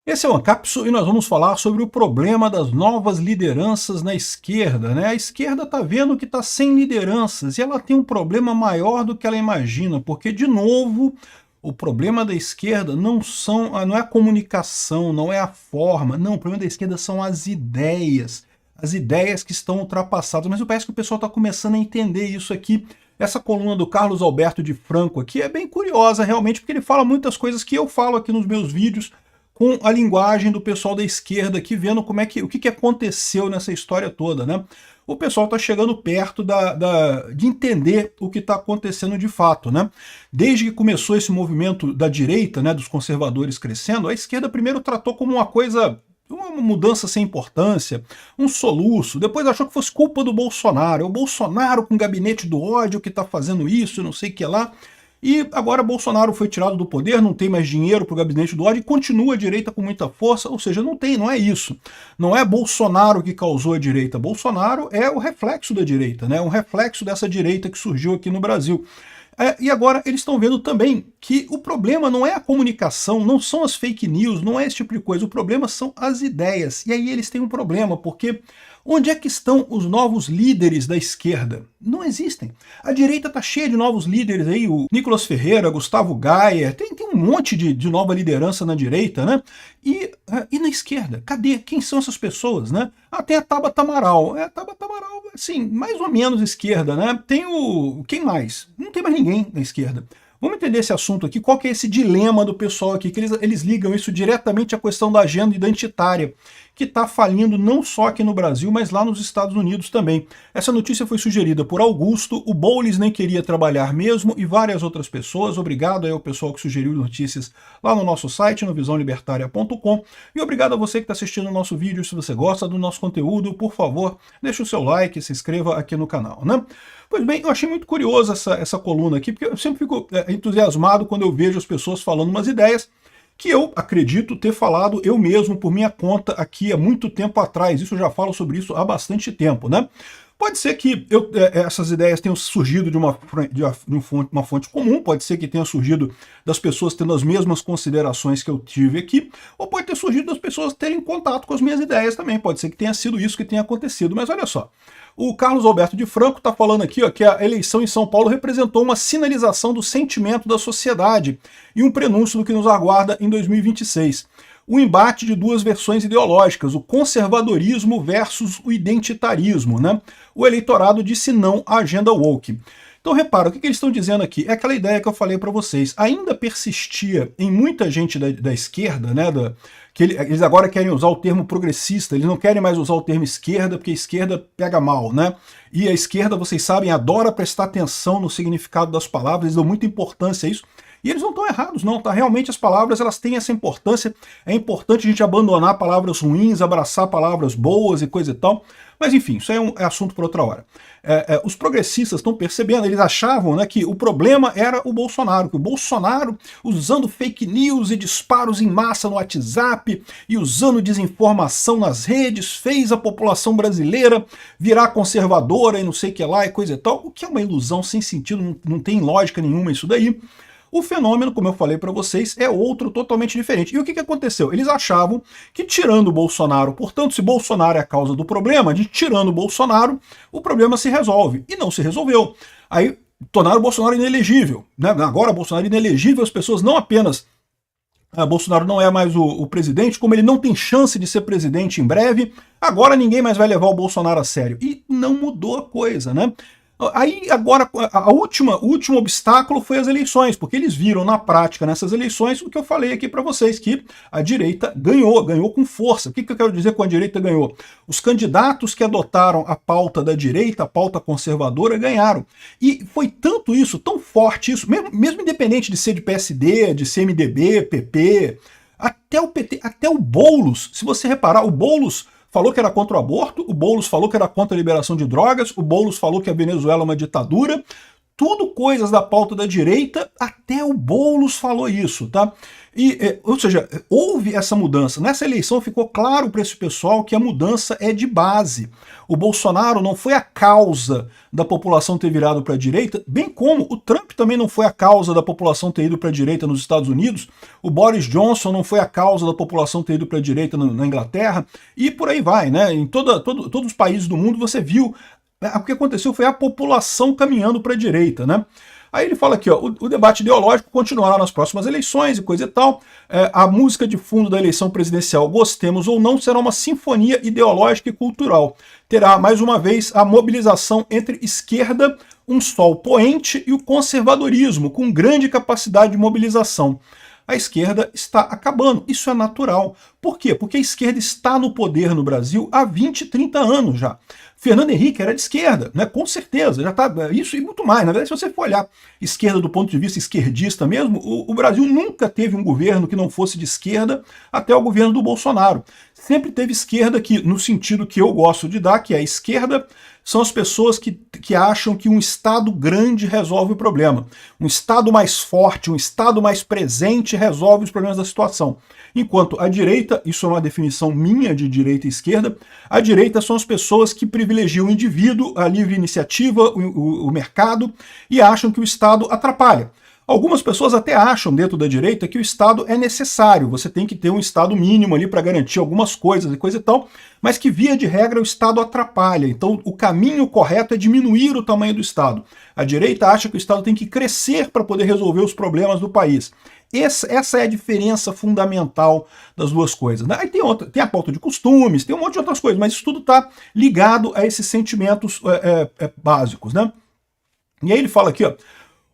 Esse é o Ancapso e nós vamos falar sobre o problema das novas lideranças na esquerda, né? A esquerda está vendo que está sem lideranças e ela tem um problema maior do que ela imagina, porque, de novo, o problema da esquerda não é a comunicação, não é a forma, não, o problema da esquerda são as ideias que estão ultrapassadas, mas parece que o pessoal está começando a entender isso aqui. Essa coluna do Carlos Alberto de Franco aqui é bem curiosa, realmente, porque ele fala muitas coisas que eu falo aqui nos meus vídeos, com a linguagem do pessoal da esquerda aqui, vendo o que aconteceu nessa história toda, né? O pessoal está chegando perto de entender o que está acontecendo de fato, né? Desde que começou esse movimento da direita, né, dos conservadores crescendo, a esquerda primeiro tratou como uma coisa, uma mudança sem importância, um soluço, depois achou que fosse culpa do Bolsonaro, é o Bolsonaro com o gabinete do ódio que está fazendo isso, não sei o que lá. E agora Bolsonaro foi tirado do poder, não tem mais dinheiro para o gabinete do ódio e continua a direita com muita força, ou seja, não é isso. Não é Bolsonaro que causou a direita, Bolsonaro é o reflexo da direita, né? Um reflexo dessa direita que surgiu aqui no Brasil. E agora eles estão vendo também que o problema não é a comunicação, não são as fake news, não é esse tipo de coisa, o problema são as ideias. E aí eles têm um problema, porque onde é que estão os novos líderes da esquerda? Não existem. A direita está cheia de novos líderes aí, o Nicolas Ferreira, Gustavo Gaia, tem um monte de nova liderança na direita, né? E na esquerda? Cadê? Quem são essas pessoas, né? Tem a Tabata Amaral. A Tabata Amaral, assim, mais ou menos esquerda, né? Tem quem mais? Não tem mais ninguém na esquerda. Vamos entender esse assunto aqui, qual que é esse dilema do pessoal aqui, que eles ligam isso diretamente à questão da agenda identitária, que está falindo não só aqui no Brasil, mas lá nos Estados Unidos também. Essa notícia foi sugerida por Augusto, o Boulos nem queria trabalhar mesmo, e várias outras pessoas. Obrigado aí ao pessoal que sugeriu notícias lá no nosso site, no visãolibertaria.com, e obrigado a você que está assistindo o nosso vídeo. Se você gosta do nosso conteúdo, por favor, deixe o seu like, se inscreva aqui no canal, né? Pois bem, eu achei muito curiosa essa coluna aqui, porque eu sempre fico entusiasmado quando eu vejo as pessoas falando umas ideias que eu acredito ter falado eu mesmo por minha conta aqui há muito tempo atrás. Isso eu já falo sobre isso há bastante tempo, né? Pode ser que essas ideias tenham surgido de uma fonte comum, pode ser que tenha surgido das pessoas tendo as mesmas considerações que eu tive aqui, ou pode ter surgido das pessoas terem contato com as minhas ideias também, pode ser que tenha sido isso que tenha acontecido, mas olha só. O Carlos Alberto de Franco está falando aqui, ó, que a eleição em São Paulo representou uma sinalização do sentimento da sociedade e um prenúncio do que nos aguarda em 2026. O embate de duas versões ideológicas, o conservadorismo versus o identitarismo, né? O eleitorado disse não à agenda woke. Então repara, o que eles estão dizendo aqui? É aquela ideia que eu falei para vocês. Ainda persistia em muita gente da esquerda, né, que eles agora querem usar o termo progressista, eles não querem mais usar o termo esquerda, porque a esquerda pega mal, né? E a esquerda, vocês sabem, adora prestar atenção no significado das palavras, eles dão muita importância a isso. E eles não estão errados, não, tá? Realmente as palavras, elas têm essa importância. É importante a gente abandonar palavras ruins, abraçar palavras boas e coisa e tal. Mas enfim, isso é assunto para outra hora. Os progressistas estão percebendo, eles achavam, né, que o problema era o Bolsonaro, que o Bolsonaro, usando fake news e disparos em massa no WhatsApp e usando desinformação nas redes, fez a população brasileira virar conservadora e não sei o que lá e coisa e tal, o que é uma ilusão sem sentido, não tem lógica nenhuma isso daí. O fenômeno, como eu falei para vocês, é outro totalmente diferente. E o que aconteceu? Eles achavam que tirando o Bolsonaro, portanto, se Bolsonaro é a causa do problema, de tirando o Bolsonaro, o problema se resolve. E não se resolveu. Aí tornaram o Bolsonaro inelegível, né? Agora Bolsonaro é inelegível, as pessoas não apenas... Bolsonaro não é mais o presidente, como ele não tem chance de ser presidente em breve, agora ninguém mais vai levar o Bolsonaro a sério. E não mudou a coisa, né? Aí agora o último obstáculo foi as eleições, porque eles viram na prática nessas eleições o que eu falei aqui para vocês, que a direita ganhou com força. O que eu quero dizer com a direita ganhou? Os candidatos que adotaram a pauta da direita, a pauta conservadora, ganharam. E foi tanto isso, tão forte isso, mesmo independente de ser de PSD, de ser MDB, PP, até o PT, até o Boulos, se você reparar, o Boulos falou que era contra o aborto, o Boulos falou que era contra a liberação de drogas, o Boulos falou que a Venezuela é uma ditadura. tudo coisas da pauta da direita, até o Boulos falou isso, tá? Ou seja, houve essa mudança. Nessa eleição ficou claro para esse pessoal que a mudança é de base. O Bolsonaro não foi a causa da população ter virado para a direita, bem como o Trump também não foi a causa da população ter ido para a direita nos Estados Unidos, o Boris Johnson não foi a causa da população ter ido para a direita na Inglaterra, e por aí vai, né? Em todos os países do mundo você viu, o que aconteceu foi a população caminhando para a direita, né? Aí ele fala aqui, ó, o debate ideológico continuará nas próximas eleições e coisa e tal. A música de fundo da eleição presidencial, gostemos ou não, será uma sinfonia ideológica e cultural. Terá, mais uma vez, a mobilização entre esquerda, um sol poente, e o conservadorismo, com grande capacidade de mobilização. A esquerda está acabando. Isso é natural. Por quê? Porque a esquerda está no poder no Brasil há 20, 30 anos já. Fernando Henrique era de esquerda, né? Com certeza, já tá isso e muito mais. Na verdade, se você for olhar esquerda do ponto de vista esquerdista mesmo, o Brasil nunca teve um governo que não fosse de esquerda até o governo do Bolsonaro. Sempre teve esquerda que, no sentido que eu gosto de dar, que é a esquerda, são as pessoas que acham que um Estado grande resolve o problema. Um Estado mais forte, um Estado mais presente resolve os problemas da situação. Enquanto a direita, isso é uma definição minha de direita e esquerda, a direita são as pessoas que privilegiam o indivíduo, a livre iniciativa, o mercado, e acham que o Estado atrapalha. Algumas pessoas até acham dentro da direita que o Estado é necessário, você tem que ter um Estado mínimo ali para garantir algumas coisas e coisa e tal, mas que via de regra o Estado atrapalha. Então o caminho correto é diminuir o tamanho do Estado. A direita acha que o Estado tem que crescer para poder resolver os problemas do país. Essa é a diferença fundamental das duas coisas, né? Aí tem a pauta de costumes, tem um monte de outras coisas, mas isso tudo está ligado a esses sentimentos básicos, né? E aí ele fala aqui, ó,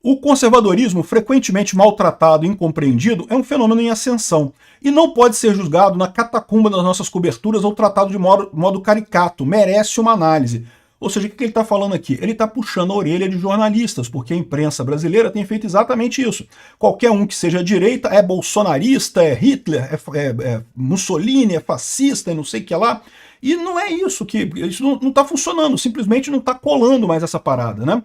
o conservadorismo, frequentemente maltratado e incompreendido, é um fenômeno em ascensão e não pode ser julgado na catacumba das nossas coberturas ou tratado de modo caricato, merece uma análise. Ou seja, o que ele está falando aqui? Ele está puxando a orelha de jornalistas, porque a imprensa brasileira tem feito exatamente isso. Qualquer um que seja direita é bolsonarista, é Hitler, é Mussolini, é fascista, e não sei o que lá. E não é isso, isso não está funcionando, simplesmente não está colando mais essa parada, né?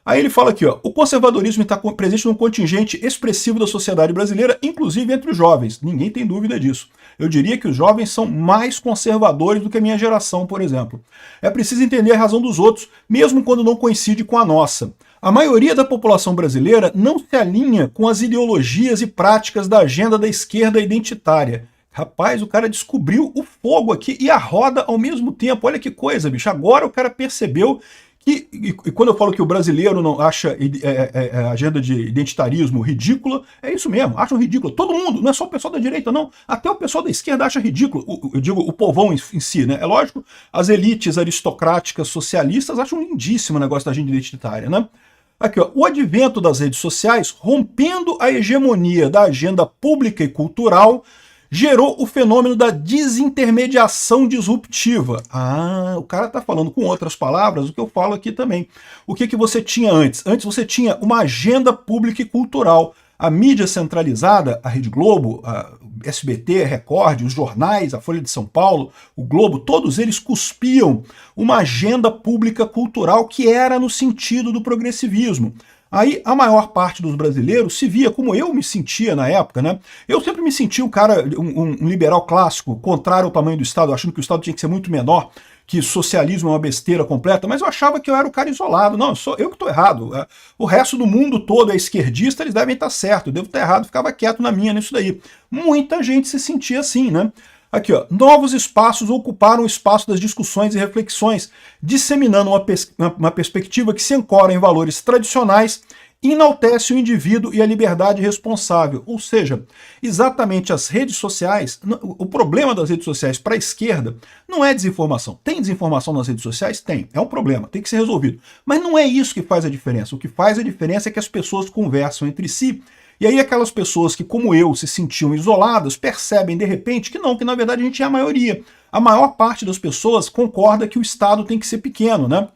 Aí ele fala aqui, ó, o conservadorismo está presente num contingente expressivo da sociedade brasileira, inclusive entre os jovens. Ninguém tem dúvida disso. Eu diria que os jovens são mais conservadores do que a minha geração, por exemplo. É preciso entender a razão dos outros, mesmo quando não coincide com a nossa. A maioria da população brasileira não se alinha com as ideologias e práticas da agenda da esquerda identitária. Rapaz, o cara descobriu o fogo aqui e a roda ao mesmo tempo. Olha que coisa, bicho. Agora o cara percebeu. E quando eu falo que o brasileiro não acha a agenda de identitarismo ridícula, é isso mesmo, acham ridículo. Todo mundo, não é só o pessoal da direita, não. Até o pessoal da esquerda acha ridículo. Eu digo o povão em si, né? É lógico, as elites aristocráticas socialistas acham lindíssimo o negócio da agenda identitária, né? Aqui, ó, o advento das redes sociais, rompendo a hegemonia da agenda pública e cultural, gerou o fenômeno da desintermediação disruptiva. Ah, o cara está falando com outras palavras o que eu falo aqui também. O que você tinha antes? Antes você tinha uma agenda pública e cultural. A mídia centralizada, a Rede Globo, a SBT, a Record, os jornais, a Folha de São Paulo, o Globo, todos eles cuspiam uma agenda pública cultural que era no sentido do progressivismo. Aí a maior parte dos brasileiros se via como eu me sentia na época, né? Eu sempre me sentia um liberal clássico, contrário ao tamanho do Estado, achando que o Estado tinha que ser muito menor, que socialismo é uma besteira completa, mas eu achava que eu era o cara isolado. Não, sou eu que estou errado. O resto do mundo todo é esquerdista, eles devem estar certo. Eu devo estar errado, ficava quieto na minha nisso daí. Muita gente se sentia assim, né? Aqui, ó, novos espaços ocuparam o espaço das discussões e reflexões, disseminando uma perspectiva que se ancora em valores tradicionais, enaltece o indivíduo e a liberdade responsável. Ou seja, exatamente as redes sociais, o problema das redes sociais para a esquerda não é desinformação. Tem desinformação nas redes sociais? Tem. É um problema, tem que ser resolvido. Mas não é isso que faz a diferença. O que faz a diferença é que as pessoas conversam entre si. E aí aquelas pessoas que, como eu, se sentiam isoladas, percebem de repente que não, que na verdade a gente é a maioria. A maior parte das pessoas concorda que o Estado tem que ser pequeno, né?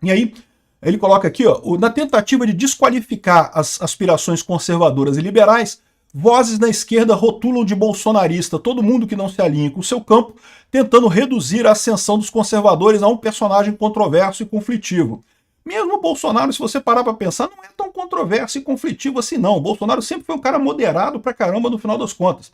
E aí ele coloca aqui, ó, na tentativa de desqualificar as aspirações conservadoras e liberais, vozes da esquerda rotulam de bolsonarista todo mundo que não se alinha com o seu campo, tentando reduzir a ascensão dos conservadores a um personagem controverso e conflitivo. Mesmo o Bolsonaro, se você parar para pensar, não é tão controverso e conflitivo assim não. O Bolsonaro sempre foi um cara moderado pra caramba no final das contas.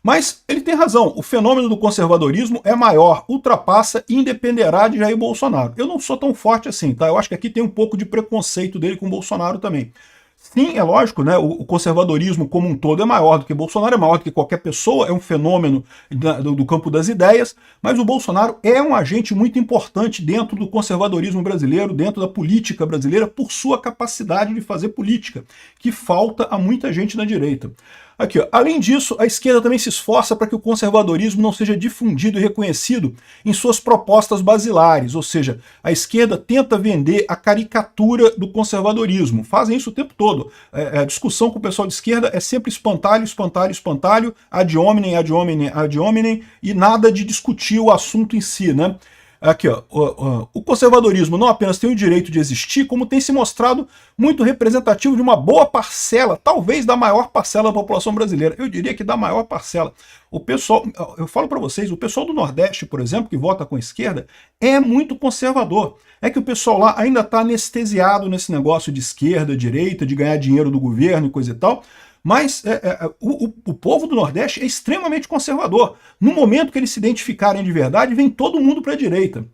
Mas ele tem razão, o fenômeno do conservadorismo é maior, ultrapassa e independerá de Jair Bolsonaro. Eu não sou tão forte assim, tá? Eu acho que aqui tem um pouco de preconceito dele com o Bolsonaro também. Sim, é lógico, né? O conservadorismo como um todo é maior do que Bolsonaro, é maior do que qualquer pessoa, é um fenômeno do campo das ideias, mas o Bolsonaro é um agente muito importante dentro do conservadorismo brasileiro, dentro da política brasileira, por sua capacidade de fazer política, que falta a muita gente na direita. Aqui, ó. Além disso, a esquerda também se esforça para que o conservadorismo não seja difundido e reconhecido em suas propostas basilares, ou seja, a esquerda tenta vender a caricatura do conservadorismo. Fazem isso o tempo todo. A discussão com o pessoal de esquerda é sempre espantalho, espantalho, espantalho, ad hominem, ad hominem, ad hominem, e nada de discutir o assunto em si, né? Aqui, ó, o conservadorismo não apenas tem o direito de existir, como tem se mostrado muito representativo de uma boa parcela, talvez da maior parcela da população brasileira. Eu diria que da maior parcela. O pessoal, eu falo para vocês, o pessoal do Nordeste, por exemplo, que vota com a esquerda, é muito conservador. É que o pessoal lá ainda está anestesiado nesse negócio de esquerda, direita, de ganhar dinheiro do governo e coisa e tal. Mas o povo do Nordeste é extremamente conservador. No momento que eles se identificarem de verdade, vem todo mundo para a direita.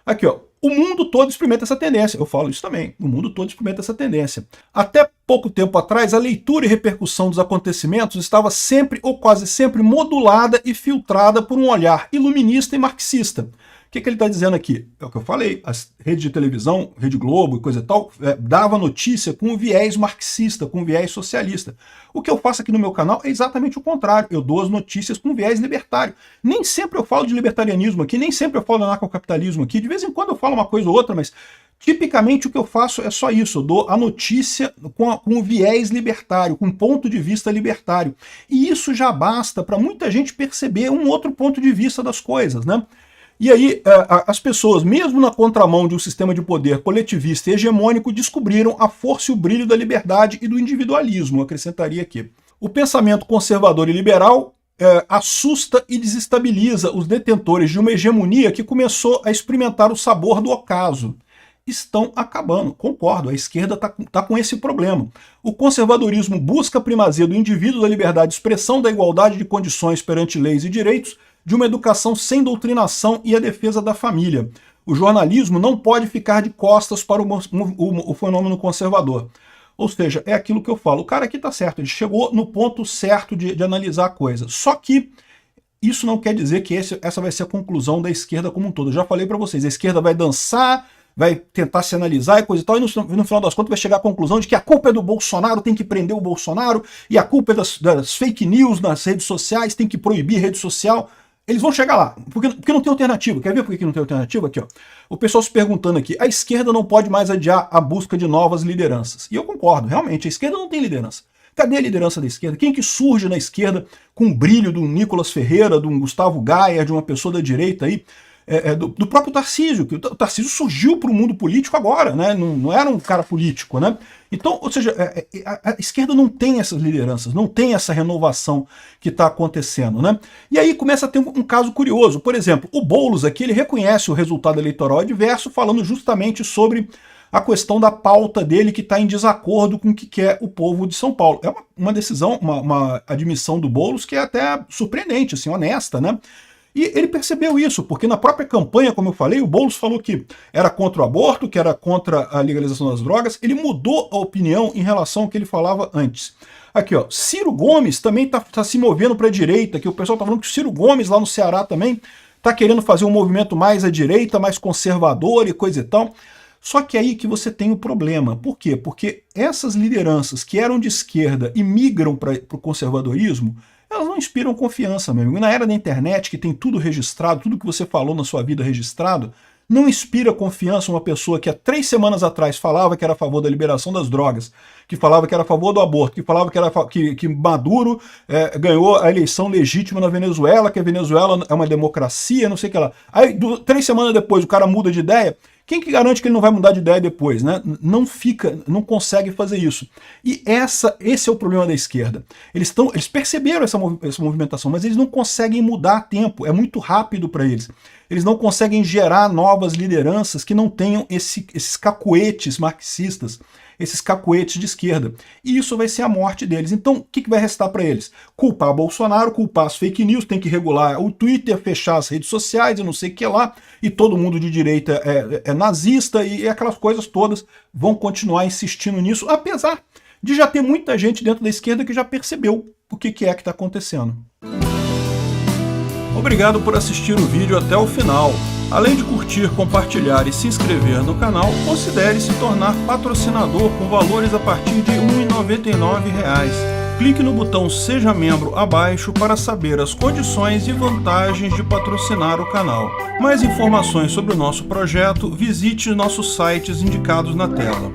Aqui, ó, o mundo todo experimenta essa tendência. Eu falo isso também. O mundo todo experimenta essa tendência. Até pouco tempo atrás, a leitura e repercussão dos acontecimentos estava sempre ou quase sempre modulada e filtrada por um olhar iluminista e marxista. O que ele está dizendo aqui? É o que eu falei, as redes de televisão, Rede Globo e coisa e tal, dava notícia com um viés marxista, com um viés socialista. O que eu faço aqui no meu canal é exatamente o contrário, eu dou as notícias com um viés libertário. Nem sempre eu falo de libertarianismo aqui, nem sempre eu falo de anarcocapitalismo aqui, de vez em quando eu falo uma coisa ou outra, mas tipicamente o que eu faço é só isso, eu dou a notícia com um viés libertário, com um ponto de vista libertário. E isso já basta para muita gente perceber um outro ponto de vista das coisas, né? E aí, as pessoas, mesmo na contramão de um sistema de poder coletivista e hegemônico, descobriram a força e o brilho da liberdade e do individualismo, eu acrescentaria aqui. O pensamento conservador e liberal assusta e desestabiliza os detentores de uma hegemonia que começou a experimentar o sabor do ocaso. Estão acabando, concordo, a esquerda está com esse problema. O conservadorismo busca a primazia do indivíduo, da liberdade de expressão, da igualdade de condições perante leis e direitos, de uma educação sem doutrinação e a defesa da família. O jornalismo não pode ficar de costas para o fenômeno conservador. Ou seja, é aquilo que eu falo, o cara aqui está certo, ele chegou no ponto certo de analisar a coisa. Só que isso não quer dizer que essa vai ser a conclusão da esquerda como um todo. Eu já falei para vocês, a esquerda vai dançar, vai tentar se analisar e coisa e tal, e no final das contas vai chegar à conclusão de que a culpa é do Bolsonaro, tem que prender o Bolsonaro, e a culpa é das fake news nas redes sociais, tem que proibir rede social. Eles vão chegar lá, porque não tem alternativa. Quer ver por que não tem alternativa? Aqui, ó. O pessoal se perguntando aqui, a esquerda não pode mais adiar a busca de novas lideranças. E eu concordo, realmente, a esquerda não tem liderança. Cadê a liderança da esquerda? Quem que surge na esquerda com o brilho do Nicolas Ferreira, do Gustavo Gaia, de uma pessoa da direita aí, do próprio Tarcísio, que o Tarcísio surgiu para o mundo político agora, né? Não era um cara político, né? Então, ou seja, a esquerda não tem essas lideranças, não tem essa renovação que está acontecendo, né? E aí começa a ter um caso curioso. Por exemplo, o Boulos aqui, ele reconhece o resultado eleitoral adverso, falando justamente sobre a questão da pauta dele que está em desacordo com o que quer o povo de São Paulo. É uma decisão, uma admissão do Boulos que é até surpreendente, assim, honesta, né? E ele percebeu isso, porque na própria campanha, como eu falei, o Boulos falou que era contra o aborto, que era contra a legalização das drogas. Ele mudou a opinião em relação ao que ele falava antes. Aqui, ó, Ciro Gomes também tá se movendo para a direita, que o pessoal tá falando que o Ciro Gomes lá no Ceará também tá querendo fazer um movimento mais à direita, mais conservador e coisa e tal. Só que aí que você tem o problema. Por quê? Porque essas lideranças que eram de esquerda e migram para o conservadorismo, elas não inspiram confiança, meu amigo. Na era da internet, que tem tudo registrado, tudo que você falou na sua vida registrado, não inspira confiança uma pessoa que há 3 semanas atrás falava que era a favor da liberação das drogas, que falava que era a favor do aborto, que falava que Maduro ganhou a eleição legítima na Venezuela, que a Venezuela é uma democracia, não sei o que lá. Aí, 3 semanas depois, o cara muda de ideia. Quem que garante que ele não vai mudar de ideia depois, né? Não consegue fazer isso. E esse é o problema da esquerda. Eles perceberam essa movimentação, mas eles não conseguem mudar a tempo, é muito rápido para eles. Eles não conseguem gerar novas lideranças que não tenham esses cacuetes marxistas, esses cacuetes de esquerda. E isso vai ser a morte deles. Então, o que vai restar para eles? Culpar Bolsonaro, culpar as fake news, tem que regular o Twitter, fechar as redes sociais e não sei o que lá, e todo mundo de direita é nazista, e aquelas coisas todas vão continuar insistindo nisso, apesar de já ter muita gente dentro da esquerda que já percebeu o que é que está acontecendo. Obrigado por assistir o vídeo até o final. Além de curtir, compartilhar e se inscrever no canal, considere se tornar patrocinador com valores a partir de R$ 1,99. Clique no botão Seja Membro abaixo para saber as condições e vantagens de patrocinar o canal. Mais informações sobre o nosso projeto, visite nossos sites indicados na tela.